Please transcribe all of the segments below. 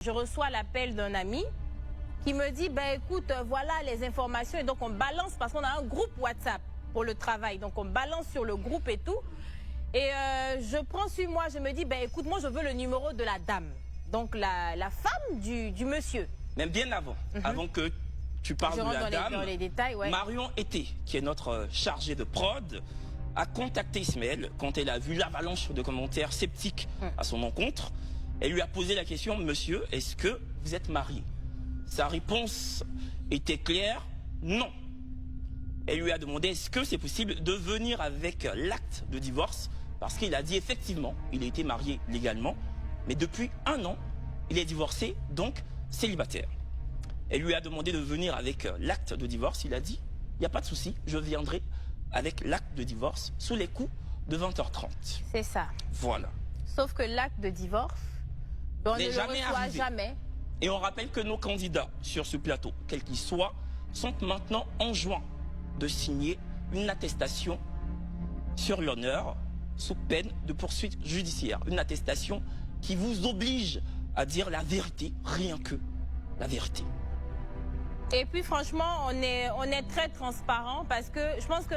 je reçois l'appel d'un ami qui me dit, ben écoute, voilà les informations. Et donc on balance, parce qu'on a un groupe WhatsApp pour le travail. Donc on balance sur le groupe et tout. Et je prends sur moi, je me dis, ben écoute, moi je veux le numéro de la dame. Donc la femme du monsieur. Même bien avant, avant que tu parles de la dame, dans les détails, ouais. Marion Été, qui est notre chargée de prod, a contacté Ismaël quand elle a vu l'avalanche de commentaires sceptiques à son encontre. Elle lui a posé la question, monsieur, est-ce que vous êtes marié? Sa réponse était claire, non. Elle lui a demandé, est-ce que c'est possible de venir avec l'acte de divorce? Parce qu'il a dit, effectivement, il a été marié légalement, mais depuis 1 an, il est divorcé, donc célibataire. Elle lui a demandé de venir avec l'acte de divorce. Il a dit, il n'y a pas de souci, je viendrai avec l'acte de divorce sous les coups de 20h30. C'est ça. Voilà. Sauf que l'acte de divorce, on ne le reçoit jamais. Et on rappelle que nos candidats sur ce plateau, quels qu'ils soient, sont maintenant enjoints de signer une attestation sur l'honneur sous peine de poursuite judiciaire. Une attestation qui vous oblige à dire la vérité, rien que la vérité. Et puis franchement, on est très transparent parce que je pense que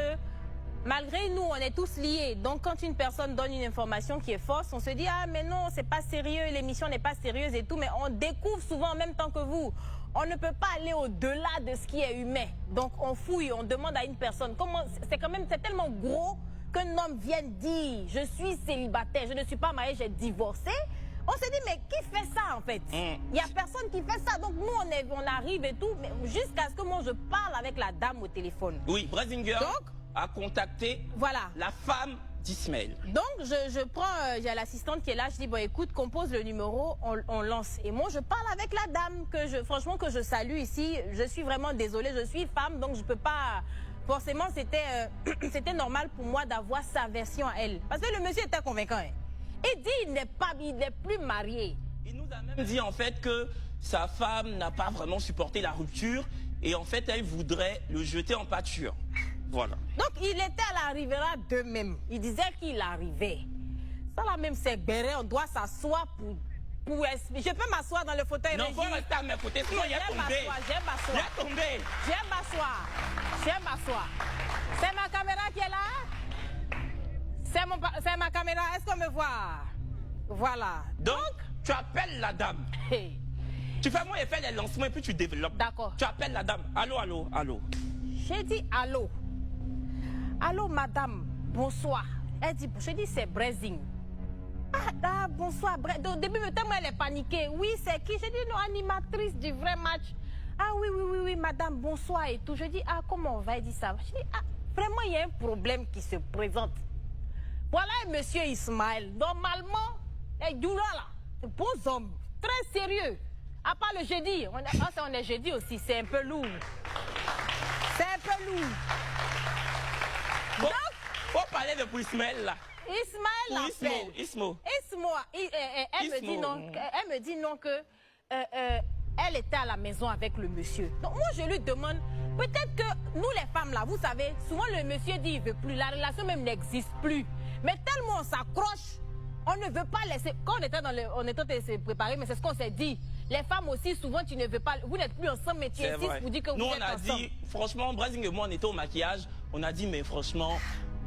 malgré nous, on est tous liés. Donc quand une personne donne une information qui est fausse, on se dit ah mais non, c'est pas sérieux, l'émission n'est pas sérieuse et tout, mais on découvre souvent en même temps que vous. On ne peut pas aller au-delà de ce qui est humain. Donc on fouille, on demande à une personne comment c'est tellement gros qu'un homme vienne dire je suis célibataire, je ne suis pas marié, j'ai divorcé. On s'est dit, mais qui fait ça en fait? Il n'y a personne qui fait ça. Donc nous, on arrive et tout, mais jusqu'à ce que moi, je parle avec la dame au téléphone. Oui, Brazinger a contacté la femme d'Ismaël. Donc je prends, j'ai l'assistante qui est là, je dis, bon écoute, compose le numéro, on lance. Et moi, je parle avec la dame, franchement, que je salue ici. Je suis vraiment désolée, je suis femme, donc je peux pas... Forcément, c'était normal pour moi d'avoir sa version à elle. Parce que le monsieur était convaincant. Hein. Il dit il n'est plus marié. Il nous a même dit en fait que sa femme n'a pas vraiment supporté la rupture et en fait elle voudrait le jeter en pâture. Voilà. Donc il était à la Rivera d'eux-mêmes. Il disait qu'il arrivait. Ça là même c'est béré, on doit s'asseoir pour expliquer. Je peux m'asseoir dans le fauteuil. Non, faut rester à mes côtés, sinon il est tombé. J'aime m'asseoir. Il est tombé. J'aime m'asseoir. C'est ma caméra qui est là? C'est ma caméra, est-ce qu'on me voit? Voilà. Donc, tu appelles la dame. Hey. Tu fais moi et fais les lancements et puis tu développes. D'accord. Tu appelles la dame. Allô, allô, allô. J'ai dit allô. Allô, madame, bonsoir. Elle dit, j'ai dit c'est Brezing. Ah, bonsoir. Au début, tellement elle est paniquée. Oui, c'est qui? J'ai dit non, animatrice du vrai match. Ah oui, madame, bonsoir et tout. Je dis, ah, comment on va? Elle dit ça. Je dis, ah, vraiment, il y a un problème qui se présente. Voilà monsieur Ismaël. Normalement, les Doula là, c'est bons hommes, très sérieux. À part le jeudi, on est jeudi aussi, c'est un peu lourd. C'est un peu lourd. Bon, donc, faut parler de pour Ismaël là. Ismaël l'appelle. Ismo. Elle me dit non que elle était à la maison avec le monsieur. Donc moi je lui demande, peut-être que nous les femmes là, vous savez, souvent le monsieur dit il veut plus, la relation même n'existe plus. Mais tellement on s'accroche, on ne veut pas laisser. Quand on était en train de se préparer, mais c'est ce qu'on s'est dit. Les femmes aussi, souvent tu ne veux pas, vous n'êtes plus ensemble, mais tu insistes pour dire que vous êtes ensemble. Nous on a dit, franchement, Brazing et moi on était au maquillage, on a dit mais franchement,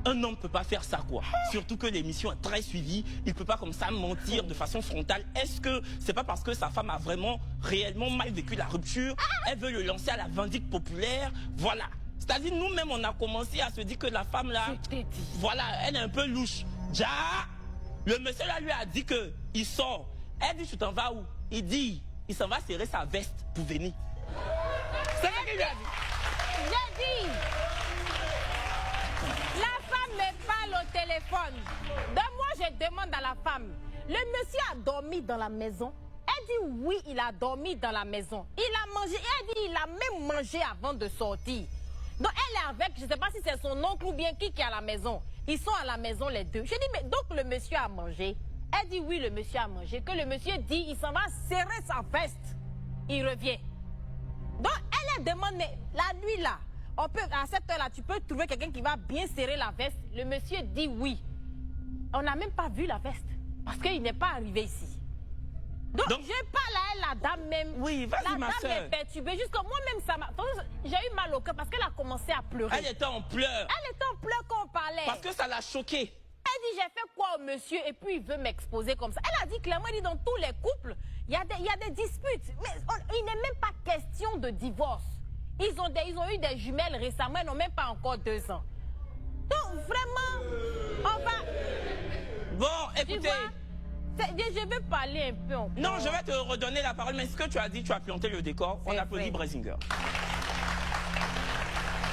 un homme ne peut pas faire ça quoi. Surtout que l'émission est très suivie, il ne peut pas comme ça mentir de façon frontale. Est-ce que c'est pas parce que sa femme a vraiment, réellement mal vécu la rupture, elle veut le lancer à la vindicte populaire, voilà. C'est-à-dire nous-mêmes on a commencé à se dire que la femme là, voilà, elle est un peu louche. Ja, le monsieur là lui a dit que il sort. Elle dit tu t'en vas où? Il dit il s'en va serrer sa veste pour venir. C'est ce qu'il lui a dit. J'ai dit. La femme me parle au téléphone. Donc moi je demande à la femme, le monsieur a dormi dans la maison? Elle dit oui, il a dormi dans la maison. Il a mangé, elle dit il a même mangé avant de sortir. Donc elle est avec, je ne sais pas si c'est son oncle ou bien qui est à la maison. Ils sont à la maison les deux. Je dis mais donc le monsieur a mangé? Elle dit oui, le monsieur a mangé. Que le monsieur dit il s'en va serrer sa veste. Il revient. Donc elle demande, mais la nuit là, on peut, à cette heure là, tu peux trouver quelqu'un qui va bien serrer la veste. Le monsieur dit oui. On n'a même pas vu la veste. Parce qu'il n'est pas arrivé ici. Donc je parle à elle, la dame même... Oui, vas-y, ma soeur. La dame est perturbée. Jusqu'à moi-même, ça m'a... J'ai eu mal au cœur parce qu'elle a commencé à pleurer. Elle était en pleurs. Elle était en pleurs quand on parlait. Parce que ça l'a choquée. Elle dit, j'ai fait quoi au monsieur et puis il veut m'exposer comme ça. Elle a dit clairement, elle dit, dans tous les couples, il y a des disputes. Mais il n'est même pas question de divorce. Ils ont eu des jumelles récemment, ils n'ont même pas encore 2 ans. Donc vraiment, on va... Bon, écoutez... Je veux parler un peu encore. Non, je vais te redonner la parole, mais ce que tu as dit, tu as planté le décor. On applaudit Brasinger.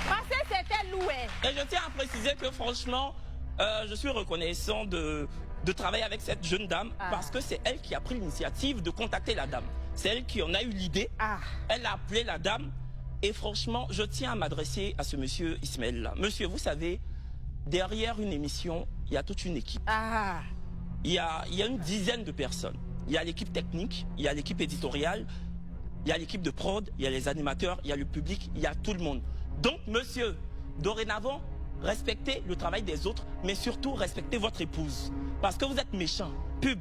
Parce que c'était loué. Et je tiens à préciser que franchement, je suis reconnaissant de travailler avec cette jeune dame parce que c'est elle qui a pris l'initiative de contacter la dame. C'est elle qui en a eu l'idée. Elle a appelé la dame. Et franchement, je tiens à m'adresser à ce monsieur Ismaël-là. Monsieur, vous savez, derrière une émission, il y a toute une équipe. Il y a une dizaine de personnes. Il y a l'équipe technique, il y a l'équipe éditoriale, il y a l'équipe de prod, il y a les animateurs, il y a le public, il y a tout le monde. Donc, monsieur, dorénavant, respectez le travail des autres, mais surtout respectez votre épouse. Parce que vous êtes méchant. Pub.